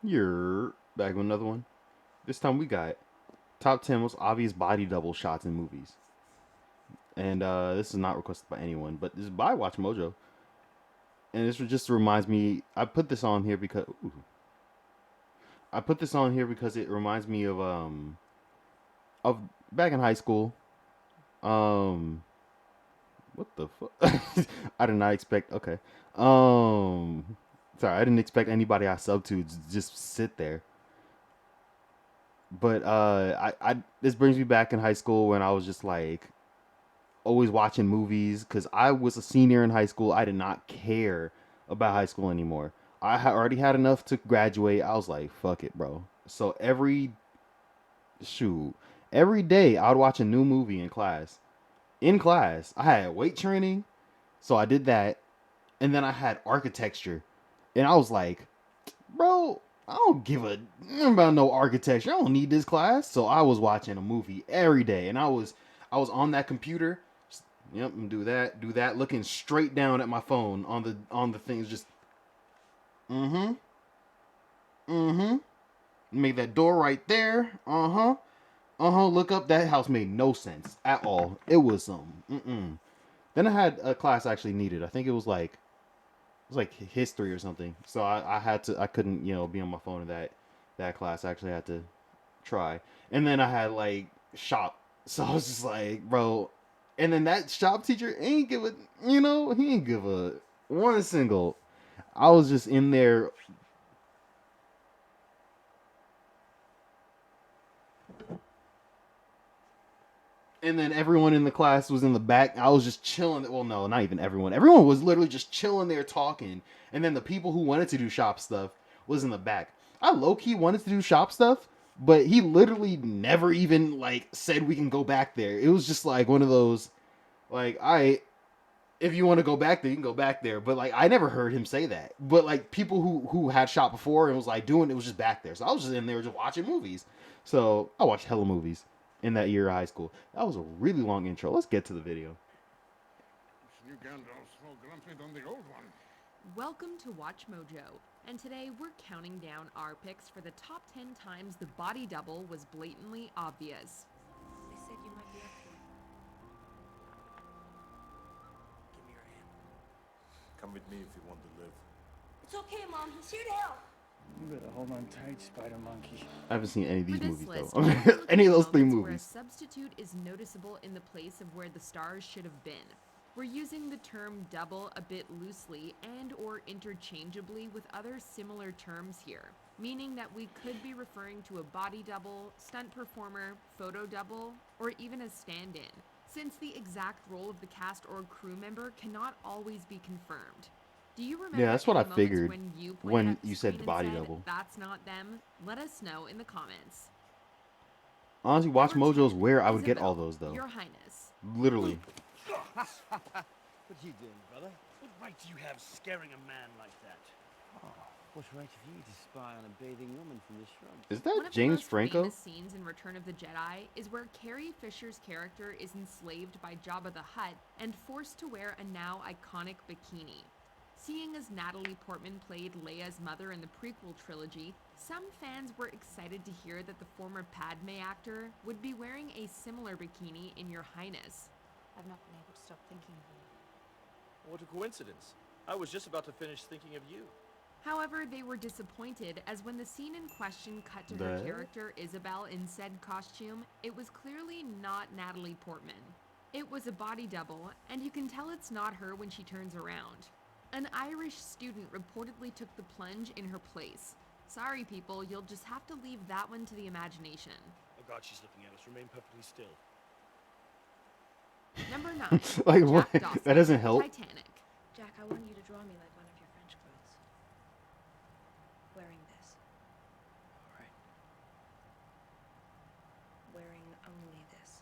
You're back with another one. This time we got top 10 most obvious body double shots in movies. And this is not requested by anyone, but this is by Watch Mojo. And this just reminds me. I put this on here because it reminds me of back in high school. Um, what the fuck? I did not expect. Okay. Sorry, I didn't expect anybody I sub to just sit there. But I this brings me back in high school when I was just like always watching movies because I was a senior in high school. I did not care about high school anymore. Already had enough to graduate. I was like, fuck it, bro. So shoot, every day I would watch a new movie in class. In class, I had weight training, so I did that, and then I had architecture, and I was like, bro, I don't give a damn about no architecture. I don't need this class. So I was watching a movie every day, and I was on that computer. Yep, and do that, looking straight down at my phone on the things. Just mm-hmm, mm-hmm. Make that door right there. Uh-huh, uh-huh. Look up. That house made no sense at all. It was mm-mm. Then I had a class I actually needed. I think it was like history or something. So I had to I couldn't be on my phone in that class. I actually had to try. And then I had like shop. So I was just like, bro. And then that shop teacher ain't give a he ain't give a one single. I was just in there. And then everyone in the class was in the back. I was just chilling. Well, no, not even everyone. Everyone was literally just chilling there talking. And then the people who wanted to do shop stuff was in the back. I low key wanted to do shop stuff, but he literally never even like said we can go back there. It was just like one of those like if you want to go back there, you can go back there. But like I never heard him say that. But like people who had shop before and was like doing it was just back there. So I was just in there just watching movies. So I watched hella movies in that year of high school. That was a really long intro. Let's get to the video. This new Gandalf's more grumpy than the old one. Welcome to Watch Mojo, and today we're counting down our picks for the top 10 times the body double was blatantly obvious. They said you might be up for it. Give me your hand. Come with me if you want to live. It's okay, Mom. He's here to help. You better hold on tight, Spider Monkey. I haven't seen any of For these this movies list, though. we're looking Any at of those three moments where a movies. substitute is noticeable in the place of where the stars should have been. We're using the term double a bit loosely and or interchangeably with other similar terms here, meaning that we could be referring to a body double, stunt performer, photo double, or even a stand-in, since the exact role of the cast or crew member cannot always be confirmed. Do you remember Yeah, that's what I any moments figured when you pointed when at the you said screen the and body said, double. "That's not them"? Let us know in the comments. Honestly, Watch Number Mojo's 10, where I would get all Isabel, those though. Your Highness. Literally. What are you doing, brother? What right do you have scaring a man like that? Oh, what right have you to spy on a bathing woman from the shrubs? Is that One of the James most Franco? famous scenes in Return of the Jedi is where Carrie Fisher's character is enslaved by Jabba the Hutt and forced to wear a now iconic bikini. Seeing as Natalie Portman played Leia's mother in the prequel trilogy, some fans were excited to hear that the former Padme actor would be wearing a similar bikini in Your Highness. I've not been able to stop thinking of you. What a coincidence. I was just about to finish thinking of you. However, they were disappointed as when the scene in question cut to her character Isabel in said costume, it was clearly not Natalie Portman. It was a body double, and you can tell it's not her when she turns around. An Irish student reportedly took the plunge in her place. Sorry people, you'll just have to leave that one to the imagination. Oh God, she's looking at us. Remain perfectly still. Number 9. Like what? Jack Dawson, That doesn't help. Titanic. Jack, I want you to draw me like one of your French clothes. Wearing this. All right. Wearing only this.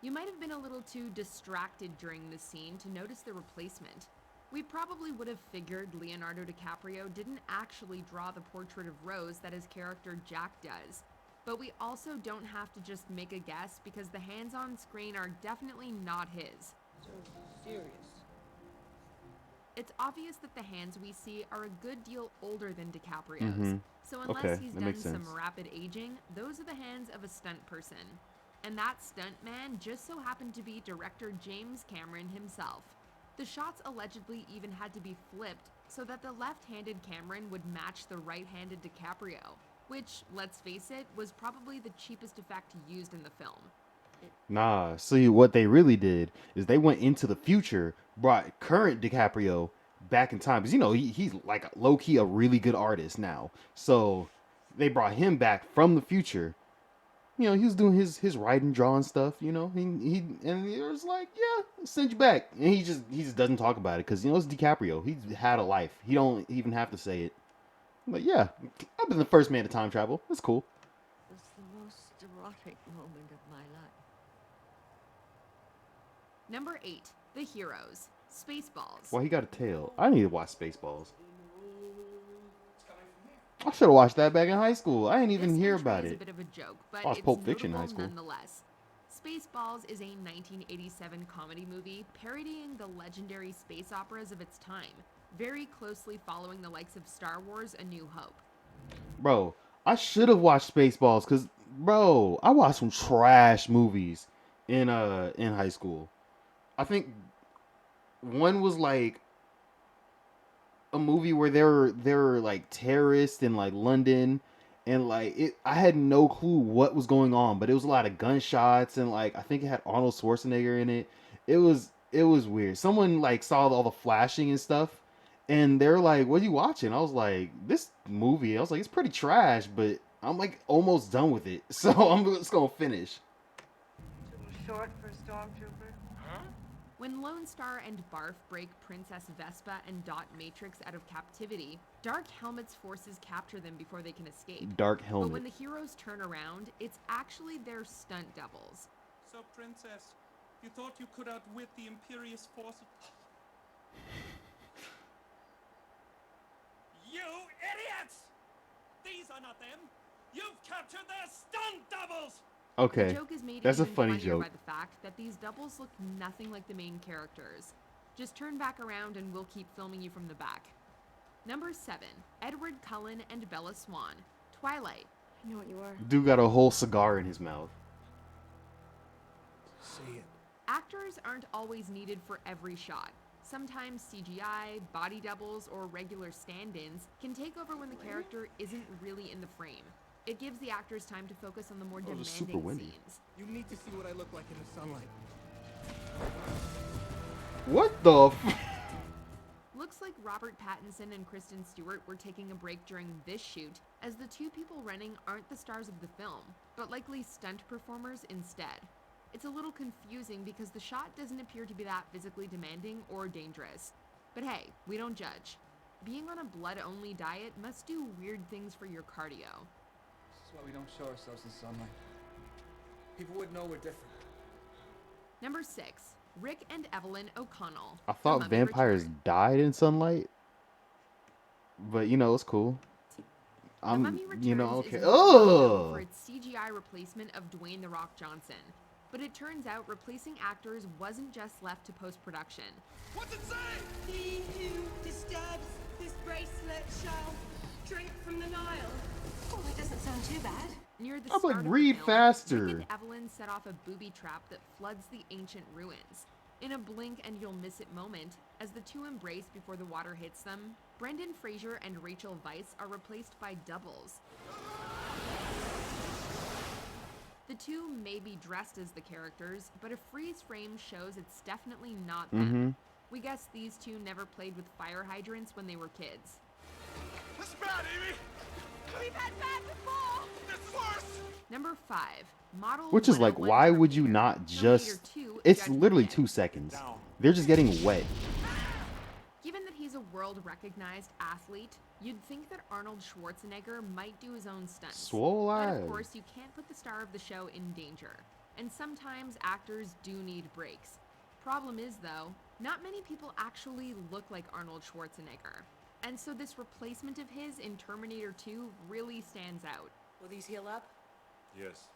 You might have been a little too distracted during this scene to notice the replacement. We probably would have figured Leonardo DiCaprio didn't actually draw the portrait of Rose that his character Jack does. But we also don't have to just make a guess because the hands on screen are definitely not his. So serious. It's obvious that the hands we see are a good deal older than DiCaprio's. Mm-hmm. So unless Okay, he's that done makes some sense. rapid aging, those are the hands of a stunt person. And that stunt man just so happened to be director James Cameron himself. The shots allegedly even had to be flipped so that the left-handed Cameron would match the right-handed DiCaprio, which, let's face it, was probably the cheapest effect used in the film. Nah, see what they really did is they went into the future, brought current DiCaprio back in time because you know he's like low key a really good artist now. So they brought him back from the future. You know, he was doing his writing, drawing stuff. You know, he and it was like, yeah, I'll send you back, and he just doesn't talk about it because you know it's DiCaprio. He's had a life. He don't even have to say it. But yeah, I've been the first man to time travel. That's cool. was the most erotic moment of my life. Number 8. The Heroes. Spaceballs. Well, he got a tail. I need to watch Spaceballs. I should have watched that back in high school. I didn't even This hear entry about is a it. bit of a joke, but I watched it's Pulp Fiction in notable high school. nonetheless. Spaceballs is a 1987 comedy movie parodying the legendary space operas of its time, very closely following the likes of Star Wars: A New Hope. Bro, I should have watched Spaceballs because, bro, I watched some trash movies in high school. I think one was like a movie where there were like terrorists in like London and like it I had no clue what was going on, but it was a lot of gunshots and like I think it had Arnold Schwarzenegger in it. It was weird. Someone like saw all the flashing and stuff and they're like, "What are you watching?" I was like, "This movie." I was like, "It's pretty trash, but I'm like almost done with it." So I'm just going to finish. Too short for a stormtrooper? When Lone Star and Barf break Princess Vespa and Dot Matrix out of captivity, Dark Helmet's forces capture them before they can escape. Dark But Helmet. when the heroes turn around, it's actually their stunt doubles. So, Princess, you thought you could outwit the imperious force of... You idiots! These are not them! You've captured their stunt doubles! The Okay. joke is made That's a even funny funnier joke. by the fact that these doubles look nothing like the main characters. Just turn back around and we'll keep filming you from the back. Number 7. Edward Cullen and Bella Swan. Twilight. I know what you are. Dude got a whole cigar in his mouth. Say it. Actors aren't always needed for every shot. Sometimes CGI, body doubles, or regular stand-ins can take over when the character isn't really in the frame. It gives the actors time to focus on the more Oh, it was super demanding windy. scenes. You need to see what I look like in the sunlight. What the Looks like Robert Pattinson and Kristen Stewart were taking a break during this shoot, as the two people running aren't the stars of the film, but likely stunt performers instead. It's a little confusing because the shot doesn't appear to be that physically demanding or dangerous. But hey, we don't judge. Being on a blood-only diet must do weird things for your cardio. This is why we don't show ourselves in sunlight. People would know we're different. Number 6. Rick and Evelyn O'Connell. I The thought Mummy vampires Returns. died in sunlight, but you know it's cool. The Mummy Returns You know, is okay. most well known for Oh, its CGI replacement of Dwayne "The Rock" Johnson. But it turns out replacing actors wasn't just left to post-production. What's it say? He who disturbs this bracelet shall drink from the Nile. Oh, that doesn't sound too bad. Near the I'm start like, of the read film, faster. Rick and Evelyn set off a booby trap that floods the ancient ruins. In a blink and you'll miss it moment, as the two embrace before the water hits them, Brendan Fraser and Rachel Weisz are replaced by doubles. The two may be dressed as the characters, but a freeze frame shows it's definitely not them. We guess these two never played with fire hydrants when they were kids. This is bad, Amy! We've had bad before! This is worse! Number 5. Model which is like, 101's why would you Repair. not Terminator just? 2 It's Judgment literally Day. 2 seconds. They're just getting wet. Given that he's a world-recognized athlete, you'd think that Arnold Schwarzenegger might do his own stunts. Swole But eyes. of course, you can't put the star of the show in danger. And sometimes actors do need breaks. Problem is, though, not many people actually look like Arnold Schwarzenegger. And so this replacement of his in Terminator 2 really stands out. Will these heal up? Yes.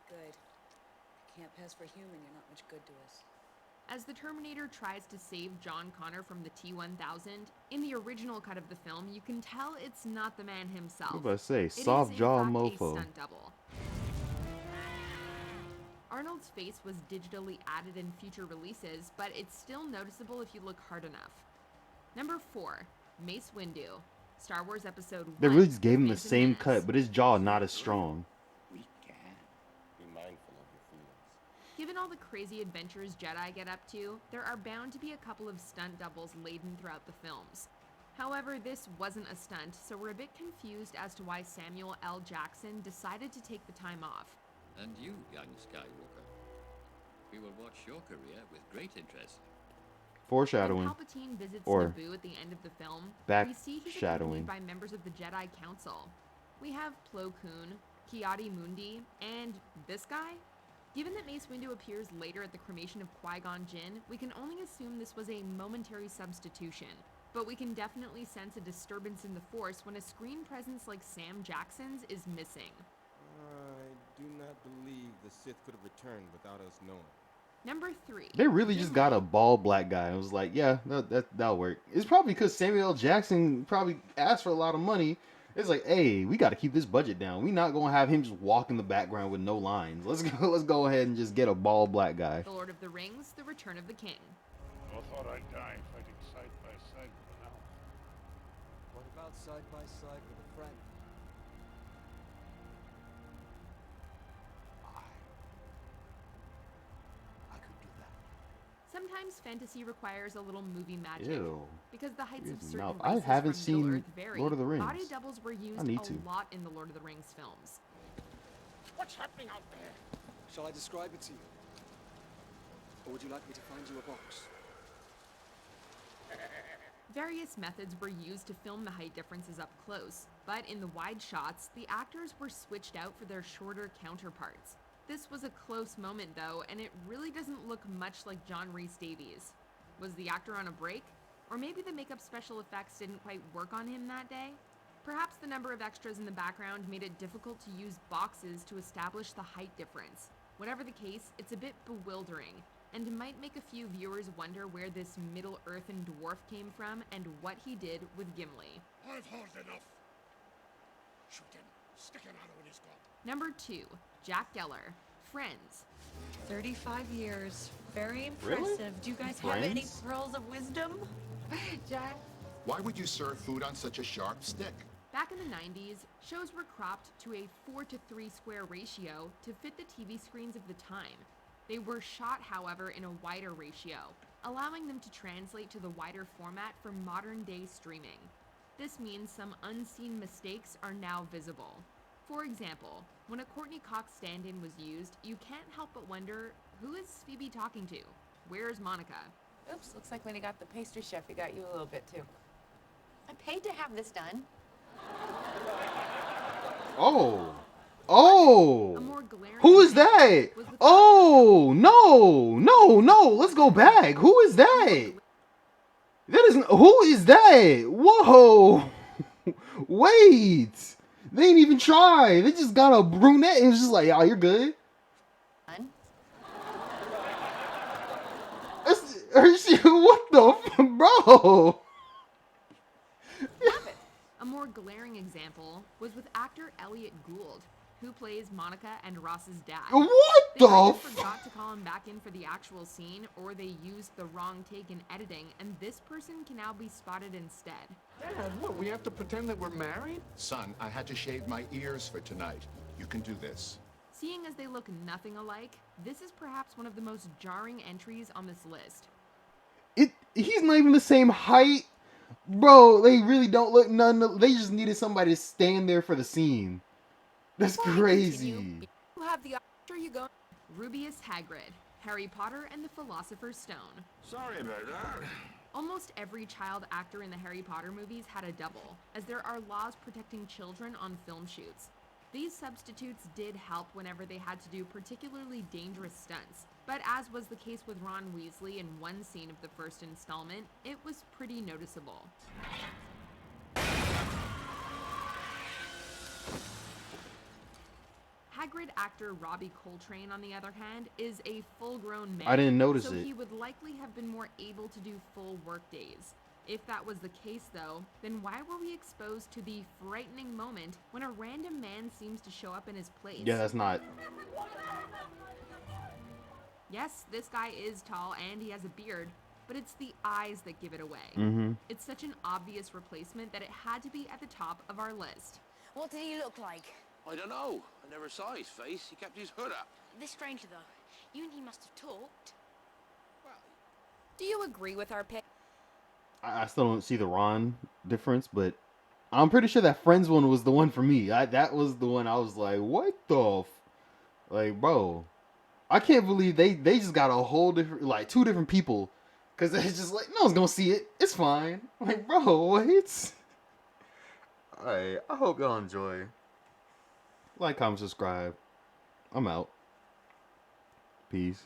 Good. I can't pass for human. You're not much good to us. As the Terminator tries to save John Connor from the T-1000, in the original cut of the film, you can tell it's not the man himself. What about to say? It is, Soft in jaw fact, a mofo. stunt double. Arnold's face was digitally added in future releases, but it's still noticeable if you look hard enough. Number 4, Mace Windu, Star Wars Episode 1. They really just gave him the Phantom same Menace. cut, but his jaw not as strong. We can. Be mindful of your feelings. Given all the crazy adventures Jedi get up to, there are bound to be a couple of stunt doubles laden throughout the films. However, this wasn't a stunt, so we're a bit confused as to why Samuel L. Jackson decided to take the time off. And you, young Skywalker. We will watch your career with great interest. Foreshadowing. When Palpatine visits Or Naboo at the end of the film, we see he's accompanied backshadowing. by members of the Jedi Council. We have Plo Koon, Ki-Adi Mundi, and this guy? Given that Mace Windu appears later at the cremation of Qui-Gon Jinn, we can only assume this was a momentary substitution. But we can definitely sense a disturbance in the Force when a screen presence like Sam Jackson's is missing. I do not believe the Sith could have returned without us knowing. Number 3. They really just got a bald black guy. I was like, yeah, that'll work. It's probably because Samuel L. Jackson probably asked for a lot of money. It's like, hey, we got to keep this budget down. We're not gonna have him just walk in the background with no lines. Let's go ahead and just get a bald black guy. The Lord of the Rings: The Return of the King. I thought I'd die fighting side by side with an elf. What about side by side with a friend? I could do that. Sometimes fantasy requires a little movie magic. Ew. Because the heights of Here's certain mouth. I races haven't from seen Middle-earth vary, Lord of the Rings. body doubles were used need a to. lot in the Lord of the Rings films. What's happening out there? Shall I describe it to you? Or would you like me to find you a box? Various methods were used to film the height differences up close, but in the wide shots, the actors were switched out for their shorter counterparts. This was a close moment though, and it really doesn't look much like John Rhys Davies. Was the actor on a break? Or maybe the makeup special effects didn't quite work on him that day? Perhaps the number of extras in the background made it difficult to use boxes to establish the height difference. Whatever the case, it's a bit bewildering, and might make a few viewers wonder where this Middle-earthen dwarf came from and what he did with Gimli. I've heard enough. Shoot him. Stick an arrow in his gut. Number 2, Jack Geller, Friends. 35 years. Very Really? impressive. Do you guys have any Friends? pearls of wisdom? Jack? Why would you serve food on such a sharp stick? Back in the 90s, shows were cropped to a 4:3 square ratio to fit the TV screens of the time. They were shot, however, in a wider ratio, allowing them to translate to the wider format for modern-day streaming. This means some unseen mistakes are now visible. For example, when a Courtney Cox stand-in was used, you can't help but wonder, who is Phoebe talking to? Where's Monica? Oops, looks like when he got the pastry chef, he got you a little bit too. I paid to have this done. Oh. A Oh. more glaring Who is that? was the Oh, no. Let's go back. Who is that? That isn't. Who is that? Whoa. Wait. They ain't even try. They just got a brunette and it's just like, oh, you're good. What the bro? A more glaring example was with actor Elliot Gould, who plays Monica and Ross's dad. What They the either forgot to call him back in for the actual scene, or they used the wrong take in editing, and this person can now be spotted instead. Dad, what, we have to pretend that we're married? Son, I had to shave my ears for tonight. You can do this. Seeing as they look nothing alike, this is perhaps one of the most jarring entries on this list. He's not even the same height. Bro, they really don't look none. They just needed somebody to stand there for the scene. That's crazy. You have the option you go. Rubius Hagrid, Harry Potter and the Philosopher's Stone. Sorry about that. Almost every child actor in the Harry Potter movies had a double, as there are laws protecting children on film shoots. These substitutes did help whenever they had to do particularly dangerous stunts, but as was the case with Ron Weasley in one scene of the first installment, it was pretty noticeable. Hagrid actor Robbie Coltrane, on the other hand, is a full-grown man. I didn't notice so it. he would likely have been more able to do full work days. If that was the case, though, then why were we exposed to the frightening moment when a random man seems to show up in his place? Yeah, that's not. Yes, this guy is tall and he has a beard, but it's the eyes that give it away. Mm-hmm. It's such an obvious replacement that it had to be at the top of our list. What did he look like? I don't know. I never saw his face. He kept his hood up. This stranger, though. You and he must have talked. Do you agree with our pick? I still don't see the Ron difference, but I'm pretty sure that Friends one was the one for me. That was the one I was like, what the like, bro. I can't believe they just got a whole different, like, two different people. Because it's just like, no one's going to see it. It's fine. Like, bro, what? Alright, I hope y'all enjoy. Like, comment, subscribe. I'm out. Peace.